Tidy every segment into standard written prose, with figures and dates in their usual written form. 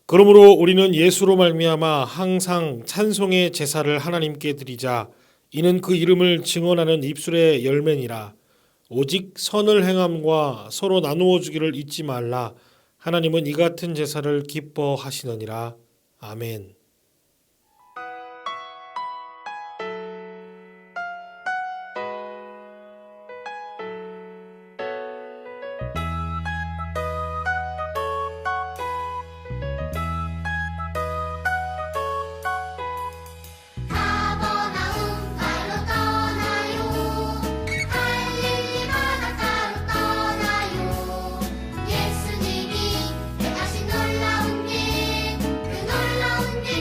그러므로 우리는 예수로 말미암아 항상 찬송의 제사를 하나님께 드리자. 이는 그 이름을 증언하는 입술의 열매니라. 오직 선을 행함과 서로 나누어 주기를 잊지 말라. 하나님은 이 같은 제사를 기뻐하시느니라. 아멘. 가버나움 가로 떠나요. 갈릴리 바닷가로 떠나요. 예수님이 행하신 놀라운 일, 그 놀라운 일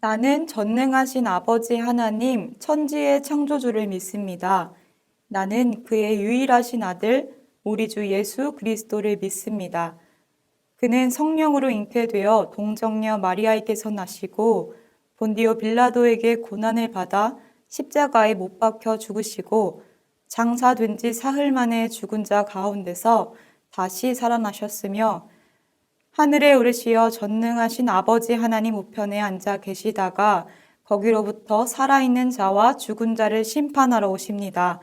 나는 전능하신 아버지 하나님, 천지의 창조주를 믿습니다. 나는 그의 유일하신 아들, 우리 주 예수 그리스도를 믿습니다. 그는 성령으로 잉태되어 동정녀 마리아에게서 나시고 본디오 빌라도에게 고난을 받아 십자가에 못 박혀 죽으시고 장사된 지 사흘 만에 죽은 자 가운데서 다시 살아나셨으며 하늘에 오르시어 전능하신 아버지 하나님 우편에 앉아 계시다가 거기로부터 살아있는 자와 죽은 자를 심판하러 오십니다.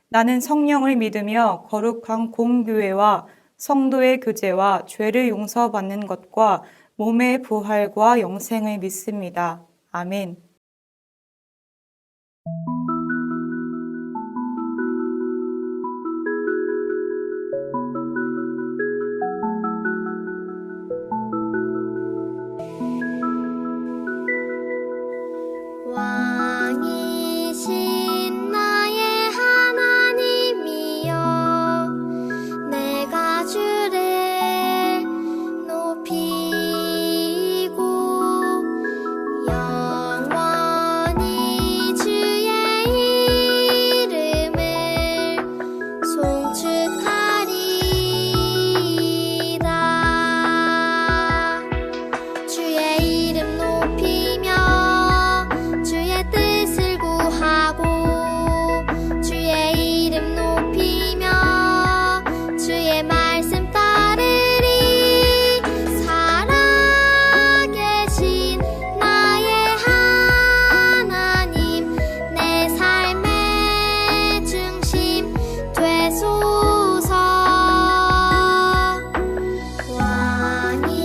나는 성령을 믿으며 거룩한 공교회와 성도의 교제와 죄를 용서받는 것과 몸의 부활과 영생을 믿습니다. 아멘. 왕이신 나의 하나님이여 내가 주를 높이고 영원히 주의 이름을 송축하리이다. 주의 이름 높이며 주의 뜻을 구하고 주의 이름 높이며 주의 말씀 따르리. 살아계신 나의 하나님 내 삶의 중심 되소서.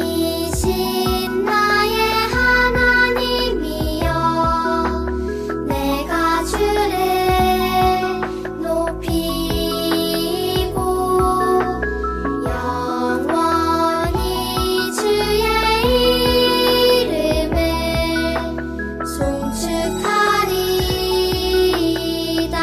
왕이신 나의 하나님이여 내가 주를 높이고 영원히 주의 이름을 송축하리이다.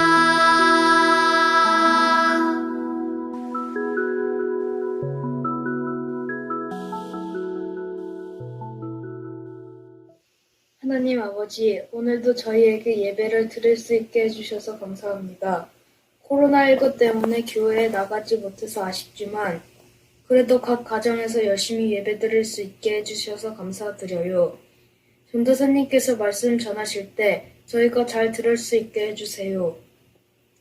하나님 아버지, 오늘도 저희에게 예배를 드릴 수 있게 해주셔서 감사합니다. 코로나19 때문에 교회에 나가지 못해서 아쉽지만 그래도 각 가정에서 열심히 예배 드릴 수 있게 해주셔서 감사드려요. 전도사님께서 말씀 전하실 때 저희가 잘 들을 수 있게 해주세요.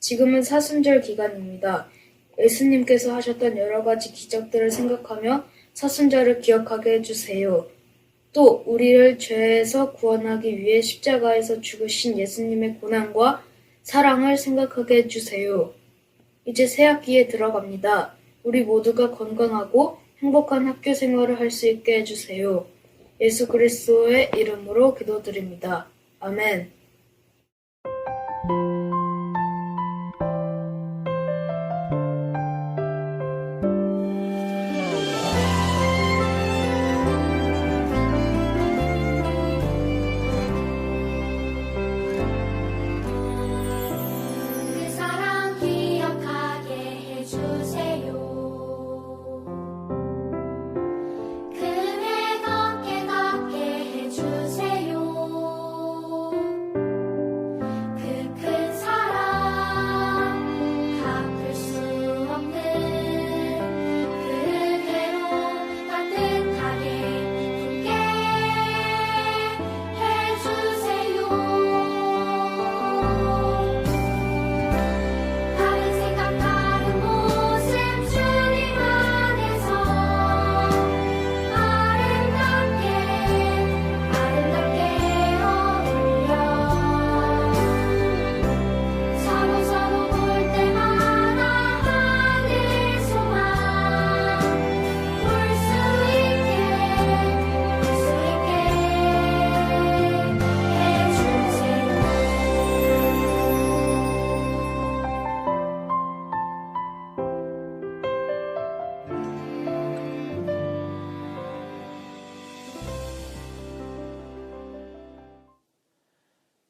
지금은 사순절 기간입니다. 예수님께서 하셨던 여러 가지 기적들을 생각하며 사순절을 기억하게 해주세요. 또 우리를 죄에서 구원하기 위해 십자가에서 죽으신 예수님의 고난과 사랑을 생각하게 해주세요. 이제 새 학기에 들어갑니다. 우리 모두가 건강하고 행복한 학교 생활을 할 수 있게 해주세요. 예수 그리스도의 이름으로 기도드립니다. 아멘. 그 사랑 기억하게 해주세요. 그대 걷게 해주세요. 그 큰 사랑 갚을 수 없는 그대로 따뜻하게 품게 해주세요. 다른 생각 다른 모습 주님 안에서 아름답게 어울려 서로 볼 때마다 하늘 소망 볼 수 있게 해주세요.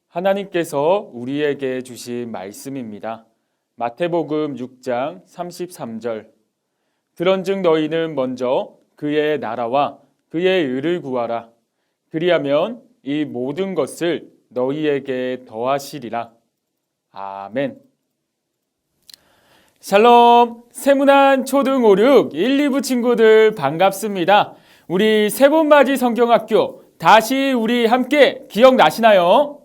하나님께서 우리에게 주신 말씀입니다. 마태복음 6장 33절. 그런즉 너희는 먼저 그의 나라와 그의 의를 구하라. 그리하면 이 모든 것을 너희에게 더하시리라. 아멘. 샬롬, 세문안 초등 5, 6, 1, 2부 친구들 반갑습니다. 우리 세번맞이 성경학교 다시 우리 함께 기억나시나요?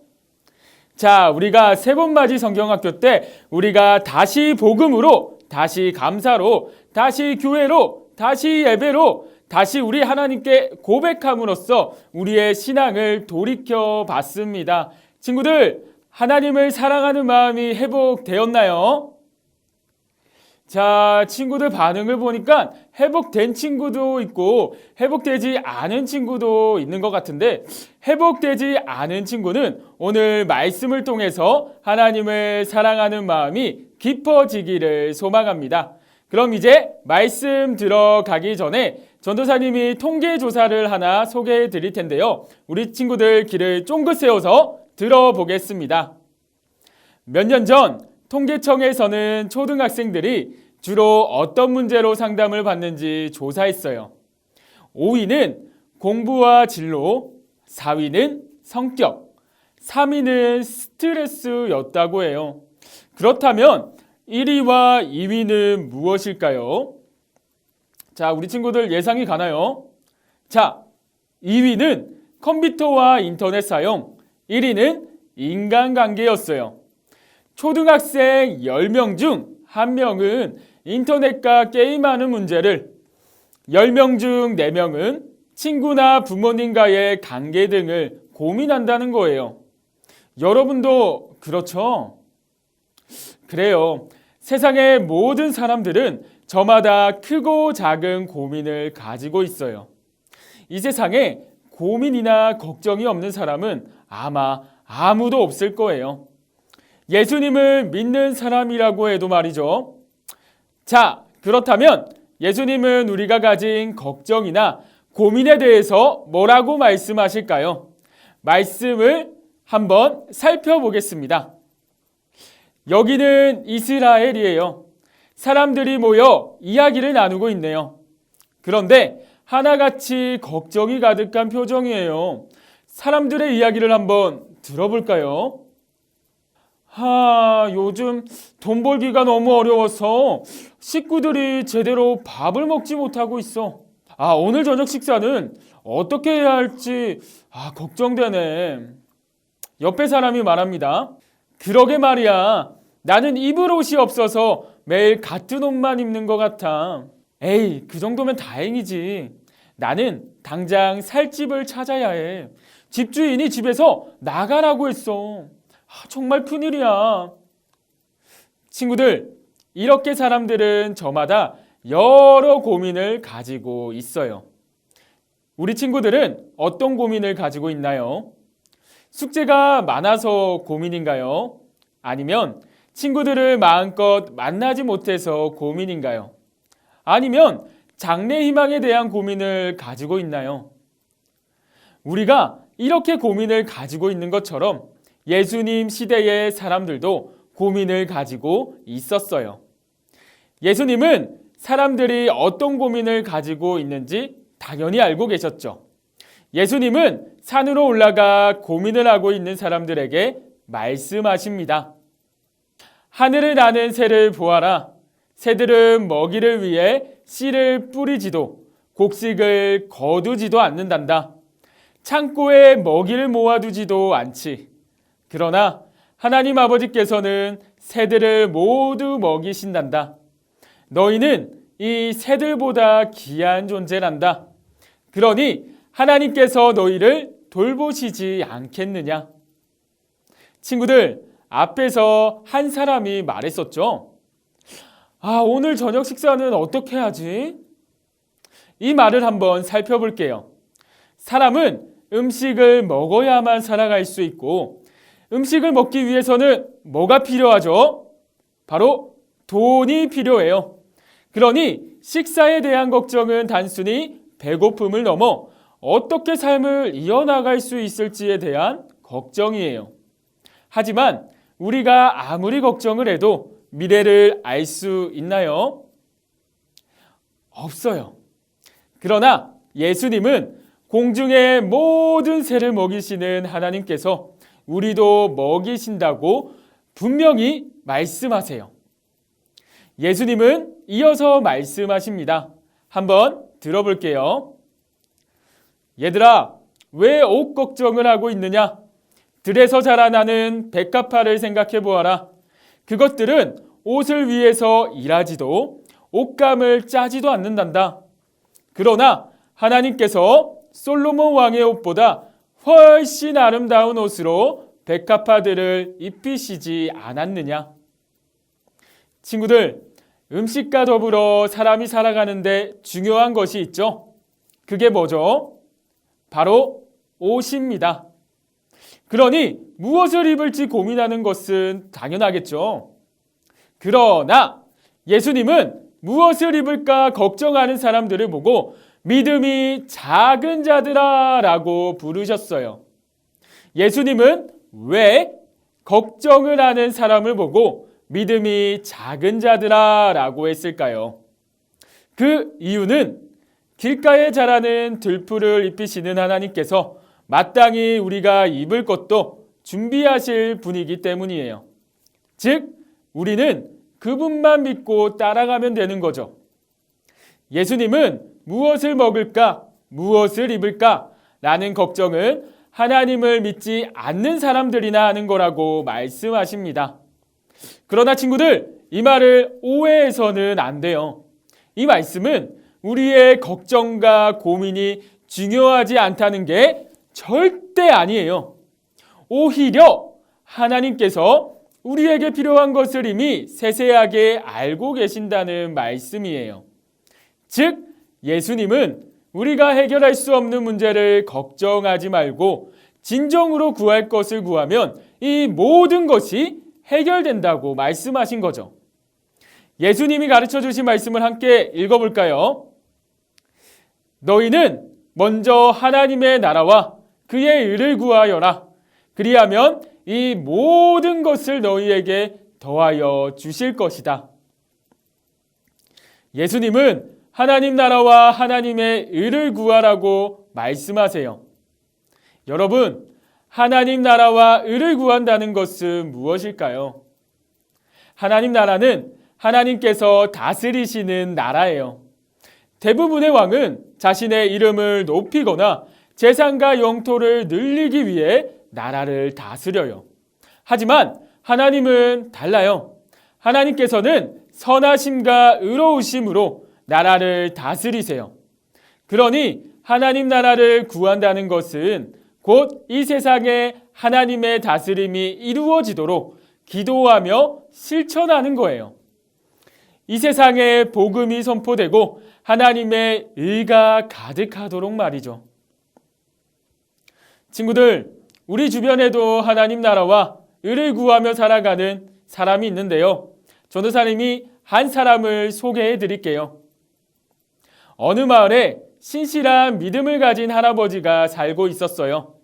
자, 우리가 세번맞이 성경학교 때 우리가 다시 복음으로, 다시 감사로, 다시 교회로, 다시 예배로, 다시 우리 하나님께 고백함으로써 우리의 신앙을 돌이켜 봤습니다. 친구들, 하나님을 사랑하는 마음이 회복되었나요? 자, 친구들 반응을 보니까 회복된 친구도 있고 회복되지 않은 친구도 있는 것 같은데, 회복되지 않은 친구는 오늘 말씀을 통해서 하나님을 사랑하는 마음이 깊어지기를 소망합니다. 그럼 이제 말씀 들어가기 전에 전도사님이 통계 조사를 하나 소개해 드릴 텐데요. 우리 친구들 귀를 쫑긋 세워서 들어보겠습니다. 몇 년 전 통계청에서는 초등학생들이 주로 어떤 문제로 상담을 받는지 조사했어요. 5위는 공부와 진로, 4위는 성격, 3위는 스트레스였다고 해요. 그렇다면 1위와 2위는 무엇일까요? 자, 우리 친구들 예상이 가나요? 자, 2위는 컴퓨터와 인터넷 사용, 1위는 인간관계였어요. 초등학생 10명 중 1명은 인터넷과 게임하는 문제를, 10명 중 4명은 친구나 부모님과의 관계 등을 고민한다는 거예요. 여러분도 그렇죠? 그래요. 세상의 모든 사람들은 저마다 크고 작은 고민을 가지고 있어요. 이 세상에 고민이나 걱정이 없는 사람은 아마 아무도 없을 거예요. 예수님을 믿는 사람이라고 해도 말이죠. 자, 그렇다면 예수님은 우리가 가진 걱정이나 고민에 대해서 뭐라고 말씀하실까요? 말씀을 한번 살펴보겠습니다. 여기는 이스라엘이에요. 사람들이 모여 이야기를 나누고 있네요. 그런데 하나같이 걱정이 가득한 표정이에요. 사람들의 이야기를 한번 들어볼까요? 요즘 돈 벌기가 너무 어려워서 식구들이 제대로 밥을 먹지 못하고 있어. 오늘 저녁 식사는 어떻게 해야 할지 걱정되네. 옆에 사람이 말합니다. 그러게 말이야. 나는 입을 옷이 없어서 매일 같은 옷만 입는 것 같아. 에이, 그 정도면 다행이지. 나는 당장 살 집을 찾아야 해. 집주인이 집에서 나가라고 했어. 정말 큰일이야. 친구들, 이렇게 사람들은 저마다 여러 고민을 가지고 있어요. 우리 친구들은 어떤 고민을 가지고 있나요? 숙제가 많아서 고민인가요? 아니면 친구들을 마음껏 만나지 못해서 고민인가요? 아니면 장래 희망에 대한 고민을 가지고 있나요? 우리가 이렇게 고민을 가지고 있는 것처럼 예수님 시대의 사람들도 고민을 가지고 있었어요. 예수님은 사람들이 어떤 고민을 가지고 있는지 당연히 알고 계셨죠. 예수님은 산으로 올라가 고민을 하고 있는 사람들에게 말씀하십니다. 하늘을 나는 새를 보아라. 새들은 먹이를 위해 씨를 뿌리지도 곡식을 거두지도 않는단다. 창고에 먹이를 모아두지도 않지. 그러나 하나님 아버지께서는 새들을 모두 먹이신단다. 너희는 이 새들보다 귀한 존재란다. 그러니 하나님께서 너희를 돌보시지 않겠느냐? 친구들, 앞에서 한 사람이 말했었죠. 오늘 저녁 식사는 어떻게 하지? 이 말을 한번 살펴볼게요. 사람은 음식을 먹어야만 살아갈 수 있고, 음식을 먹기 위해서는 뭐가 필요하죠? 바로 돈이 필요해요. 그러니 식사에 대한 걱정은 단순히 배고픔을 넘어 어떻게 삶을 이어나갈 수 있을지에 대한 걱정이에요. 하지만 우리가 아무리 걱정을 해도 미래를 알 수 있나요? 없어요. 그러나 예수님은 공중의 모든 새를 먹이시는 하나님께서 우리도 먹이신다고 분명히 말씀하세요. 예수님은 이어서 말씀하십니다. 한번 들어볼게요. 얘들아, 왜 옷 걱정을 하고 있느냐? 들에서 자라나는 백합화를 생각해 보아라. 그것들은 옷을 위해서 일하지도 옷감을 짜지도 않는단다. 그러나 하나님께서 솔로몬 왕의 옷보다 훨씬 아름다운 옷으로 백합화들을 입히시지 않았느냐? 친구들, 음식과 더불어 사람이 살아가는데 중요한 것이 있죠. 그게 뭐죠? 바로 옷입니다. 그러니 무엇을 입을지 고민하는 것은 당연하겠죠. 그러나 예수님은 무엇을 입을까 걱정하는 사람들을 보고 믿음이 작은 자들아 라고 부르셨어요. 예수님은 왜 걱정을 하는 사람을 보고 믿음이 작은 자들아 라고 했을까요? 그 이유는 길가에 자라는 들풀을 입히시는 하나님께서 마땅히 우리가 입을 것도 준비하실 분이기 때문이에요. 즉, 우리는 그분만 믿고 따라가면 되는 거죠. 예수님은 무엇을 먹을까, 무엇을 입을까 라는 걱정은 하나님을 믿지 않는 사람들이나 하는 거라고 말씀하십니다. 그러나 친구들, 이 말을 오해해서는 안 돼요. 이 말씀은 우리의 걱정과 고민이 중요하지 않다는 게 절대 아니에요. 오히려 하나님께서 우리에게 필요한 것을 이미 세세하게 알고 계신다는 말씀이에요. 즉, 예수님은 우리가 해결할 수 없는 문제를 걱정하지 말고 진정으로 구할 것을 구하면 이 모든 것이 해결된다고 말씀하신 거죠. 예수님이 가르쳐 주신 말씀을 함께 읽어볼까요? 너희는 먼저 하나님의 나라와 그의 의를 구하여라. 그리하면 이 모든 것을 너희에게 더하여 주실 것이다. 예수님은 하나님 나라와 하나님의 의를 구하라고 말씀하세요. 여러분, 하나님 나라와 의를 구한다는 것은 무엇일까요? 하나님 나라는 하나님께서 다스리시는 나라예요. 대부분의 왕은 자신의 이름을 높이거나 재산과 영토를 늘리기 위해 나라를 다스려요. 하지만 하나님은 달라요. 하나님께서는 선하심과 의로우심으로 나라를 다스리세요. 그러니 하나님 나라를 구한다는 것은 곧 이 세상에 하나님의 다스림이 이루어지도록 기도하며 실천하는 거예요. 이 세상에 복음이 선포되고 하나님의 의가 가득하도록 말이죠. 친구들, 우리 주변에도 하나님 나라와 의를 구하며 살아가는 사람이 있는데요. 전도사님이 한 사람을 소개해 드릴게요. 어느 마을에 신실한 믿음을 가진 할아버지가 살고 있었어요.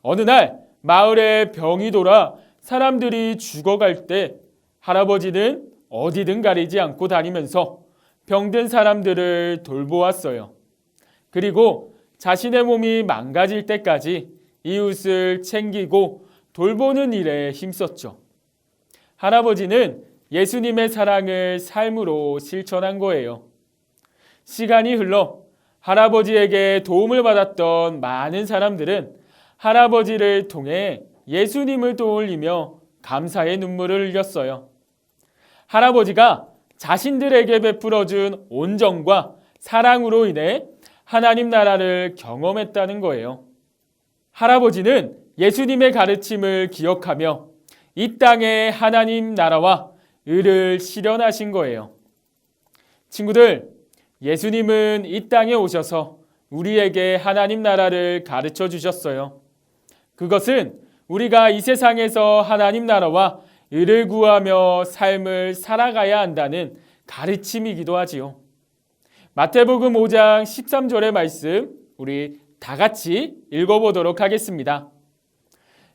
어느 날 마을에 병이 돌아 사람들이 죽어갈 때 할아버지는 어디든 가리지 않고 다니면서 병든 사람들을 돌보았어요. 그리고 자신의 몸이 망가질 때까지 이웃을 챙기고 돌보는 일에 힘썼죠. 할아버지는 예수님의 사랑을 삶으로 실천한 거예요. 시간이 흘러 할아버지에게 도움을 받았던 많은 사람들은 할아버지를 통해 예수님을 떠올리며 감사의 눈물을 흘렸어요. 할아버지가 자신들에게 베풀어준 온정과 사랑으로 인해 하나님 나라를 경험했다는 거예요. 할아버지는 예수님의 가르침을 기억하며 이 땅에 하나님 나라와 의를 실현하신 거예요. 친구들, 예수님은 이 땅에 오셔서 우리에게 하나님 나라를 가르쳐 주셨어요. 그것은 우리가 이 세상에서 하나님 나라와 의를 구하며 삶을 살아가야 한다는 가르침이기도 하지요. 마태복음 5장 13절의 말씀 우리 다 같이 읽어보도록 하겠습니다.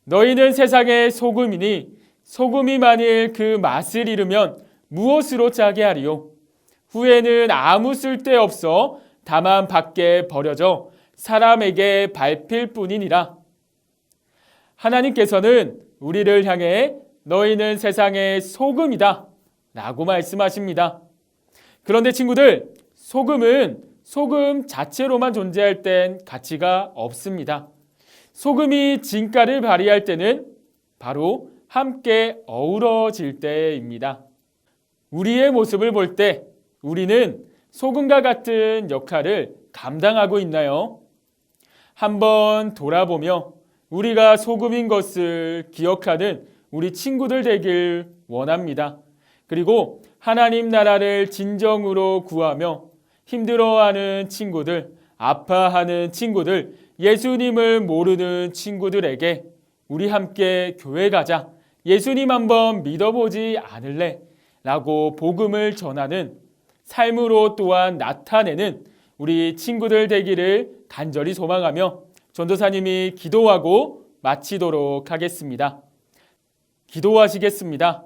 너희는 세상의 소금이니 소금이 만일 그 맛을 잃으면 무엇으로 짜게 하리요? 후에는 아무 쓸데없어 다만 밖에 버려져 사람에게 밟힐 뿐이니라. 하나님께서는 우리를 향해 너희는 세상의 소금이다 라고 말씀하십니다. 그런데 친구들, 소금은 소금 자체로만 존재할 땐 가치가 없습니다. 소금이 진가를 발휘할 때는 바로 함께 어우러질 때입니다. 우리의 모습을 볼 때 우리는 소금과 같은 역할을 감당하고 있나요? 한번 돌아보며 우리가 소금인 것을 기억하는 우리 친구들 되길 원합니다. 그리고 하나님 나라를 진정으로 구하며 힘들어하는 친구들, 아파하는 친구들, 예수님을 모르는 친구들에게 우리 함께 교회 가자, 예수님 한번 믿어보지 않을래? 라고 복음을 전하는 삶으로 또한 나타내는 우리 친구들 되기를 간절히 소망하며 전도사님이 기도하고 마치도록 하겠습니다. 기도하시겠습니다.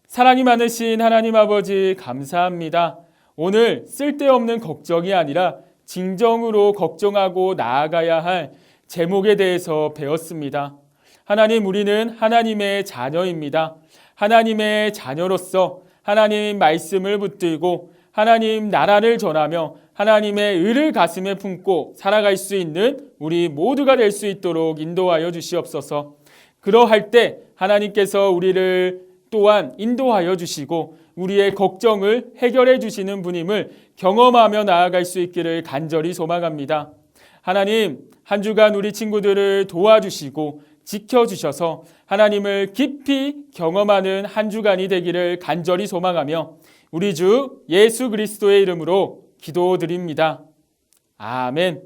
사랑이 많으신 하나님 아버지 감사합니다. 오늘 쓸데없는 걱정이 아니라 진정으로 걱정하고 나아가야 할 제목에 대해서 배웠습니다. 하나님, 우리는 하나님의 자녀입니다. 하나님의 자녀로서 하나님 말씀을 붙들고 하나님 나라를 전하며 하나님의 의를 가슴에 품고 살아갈 수 있는 우리 모두가 될 수 있도록 인도하여 주시옵소서. 그러할 때 하나님께서 우리를 또한 인도하여 주시고 우리의 걱정을 해결해 주시는 분임을 경험하며 나아갈 수 있기를 간절히 소망합니다. 하나님, 한 주간 우리 친구들을 도와주시고 지켜주셔서 하나님을 깊이 경험하는 한 주간이 되기를 간절히 소망하며 우리 주 예수 그리스도의 이름으로 기도드립니다. 아멘.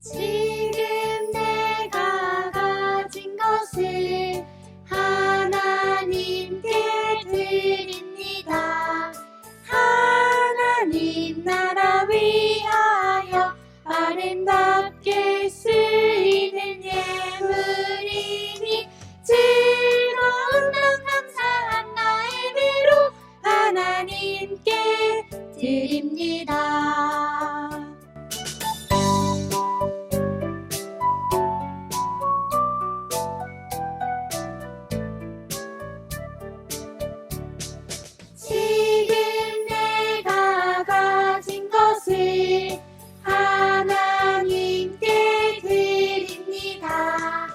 지금 내가 가진 것을 하나님께 드립니다. 하나님 나라 위하여 아름답게 쓰이는 예물이니 즐거운 맘 감사한 나의 배로 하나님께 드립니다. 지금 내가 가진 것을 하나님께 드립니다.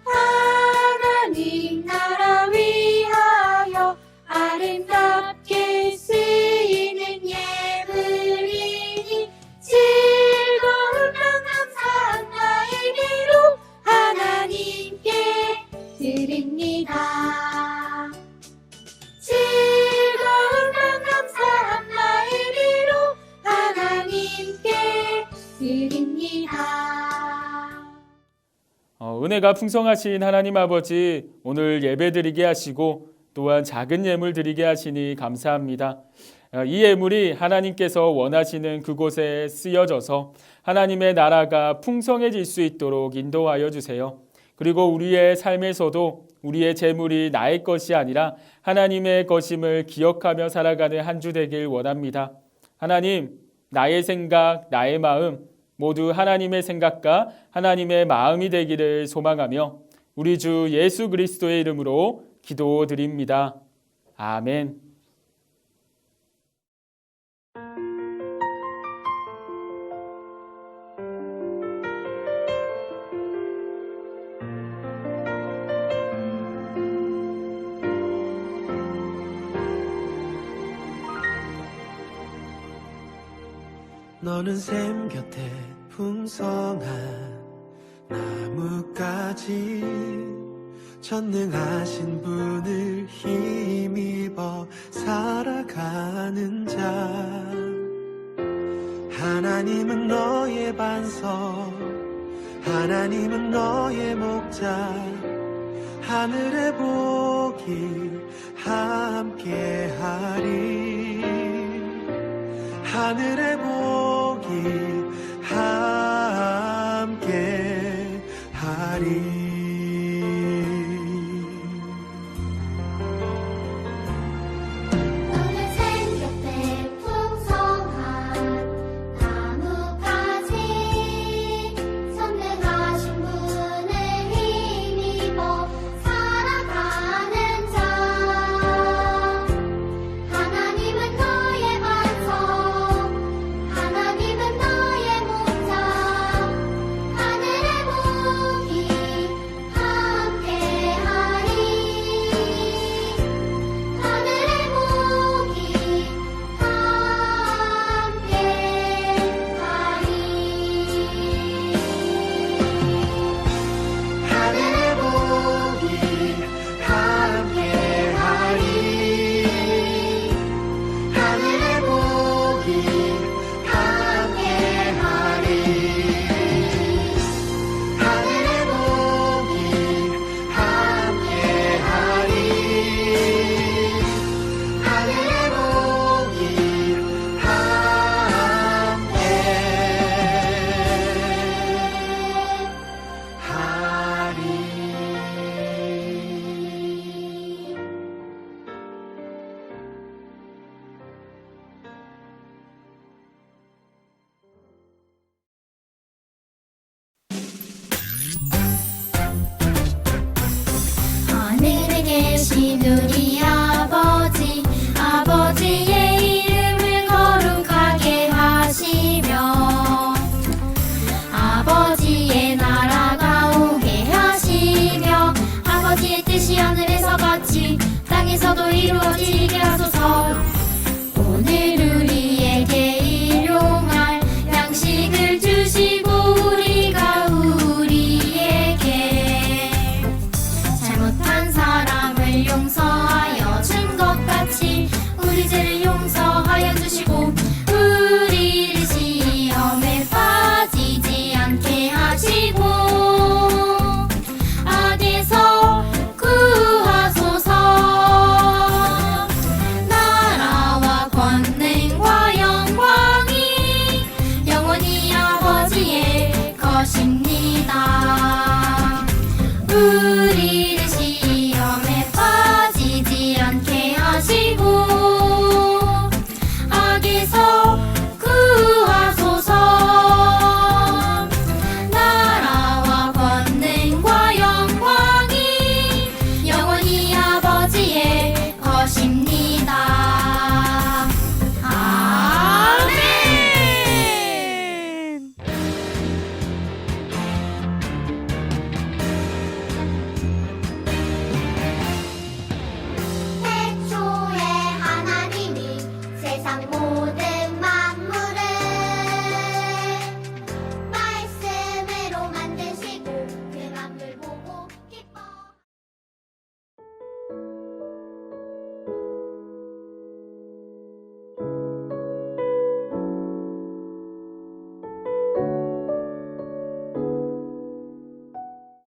하나님 나라 위하여 아름답게 쓰이는 예물이니 즐거운 맘 감사한 나의 배로 하나님께 드립니다. 즐거운 맘 감사한 나의 배로 하나님께 드립니다. 은혜가 풍성하신 하나님 아버지, 오늘 예배드리게 하시고 또한 작은 예물 드리게 하시니 감사합니다. 이 예물이 하나님께서 원하시는 그곳에 쓰여져서 하나님의 나라가 풍성해질 수 있도록 인도하여 주세요. 그리고 우리의 삶에서도 우리의 재물이 나의 것이 아니라 하나님의 것임을 기억하며 살아가는 한 주 되길 원합니다. 하나님, 나의 생각, 나의 마음 모두 하나님의 생각과 하나님의 마음이 되기를 소망하며 우리 주 예수 그리스도의 이름으로 기도드립니다. 아멘. 너는 샘 곁에 풍성한 나뭇가지 전능하신 분을 힘입어 살아가는 자 하나님은 너의 반석 하나님은 너의 목자 하늘의 복이 함께하리 하늘의 복이 함께 하리. 너는 생겼대 풍성한 나뭇가지 선능하신 분을 힘입어 살아가는 자 하나님은 너의 반석 하나님은 너의 목자 하늘의 복이 함께하리 하늘의 복이 함께하리 하늘의 복이 함께하리. 하늘의 복이 함께하리. 하늘의 복이 함께하리. 하늘의 복이 함께하리. 하늘에 계신 우리 아버지 아버지의 이름을 거룩하게 하시며 아버지의 나라가 오게 하시며 아버지의 뜻이 하늘에서 같이 땅에서도 이루어지게 하소서.